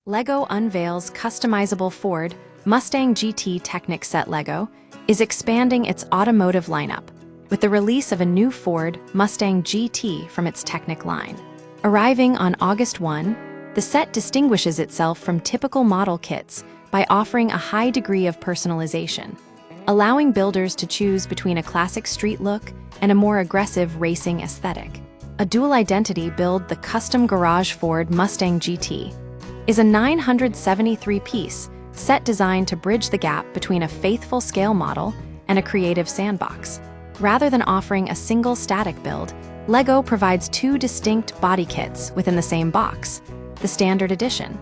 LEGO unveils customizable Ford Mustang GT Technic set. LEGO is expanding its automotive lineup with the release of a new Ford Mustang GT from its Technic line. Arriving on August 1, the set distinguishes itself from typical model kits by offering a high degree of personalization, allowing builders to choose between a classic street look and a more aggressive racing aesthetic. A dual identity build, the custom garage Ford Mustang GT, is a 973-piece set designed to bridge the gap between a faithful scale model and a creative sandbox. Rather than offering a single static build, LEGO provides two distinct body kits within the same box. The Standard Edition,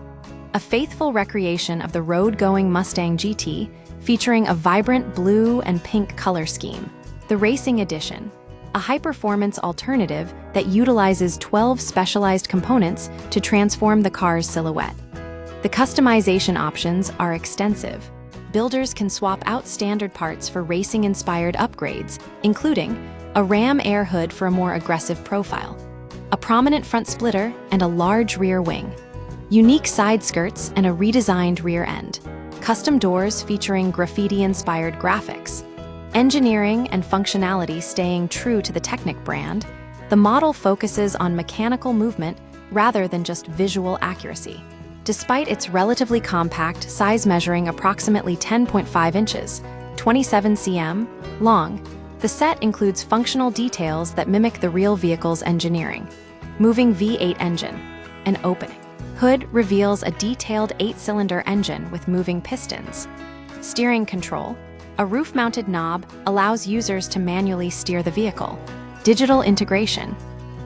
a faithful recreation of the road-going Mustang GT, featuring a vibrant blue and pink color scheme. The Racing Edition, a high-performance alternative that utilizes 12 specialized components to transform the car's silhouette. The customization options are extensive. Builders can swap out standard parts for racing-inspired upgrades, including a ram air hood for a more aggressive profile, a prominent front splitter and a large rear wing, unique side skirts and a redesigned rear end, custom doors featuring graffiti-inspired graphics. Engineering and functionality staying true to the Technic brand, the model focuses on mechanical movement rather than just visual accuracy. Despite its relatively compact size, measuring approximately 10.5 inches, 27 cm long, the set includes functional details that mimic the real vehicle's engineering. Moving V8 engine, an opening hood reveals a detailed 8-cylinder engine with moving pistons. Steering control, a roof-mounted knob, allows users to manually steer the vehicle. Digital integration.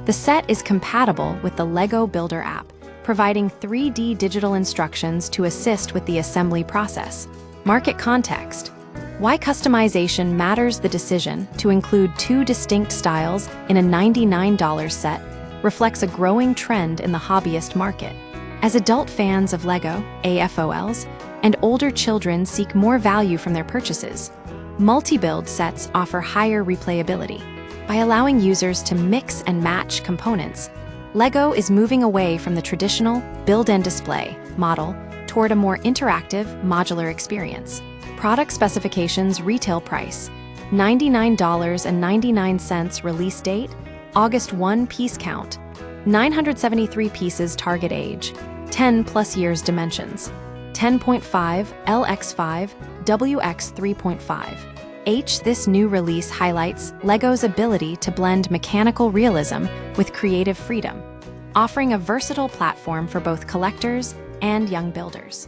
The set is compatible with the LEGO Builder app, providing 3D digital instructions to assist with the assembly process. Market context. Why customization matters. The decision to include two distinct styles in a $99 set reflects a growing trend in the hobbyist market. As adult fans of LEGO, AFOLs, and older children seek more value from their purchases, multi-build sets offer higher replayability. By allowing users to mix and match components, LEGO is moving away from the traditional build and display model toward a more interactive, modular experience. Product specifications. Retail price, $99.99. Release date, August 1. Piece count, 973 pieces. Target age, 10+ years. Dimensions, 10.5 LX5 WX 3.5 H. This new release highlights LEGO's ability to blend mechanical realism with creative freedom, offering a versatile platform for both collectors and young builders.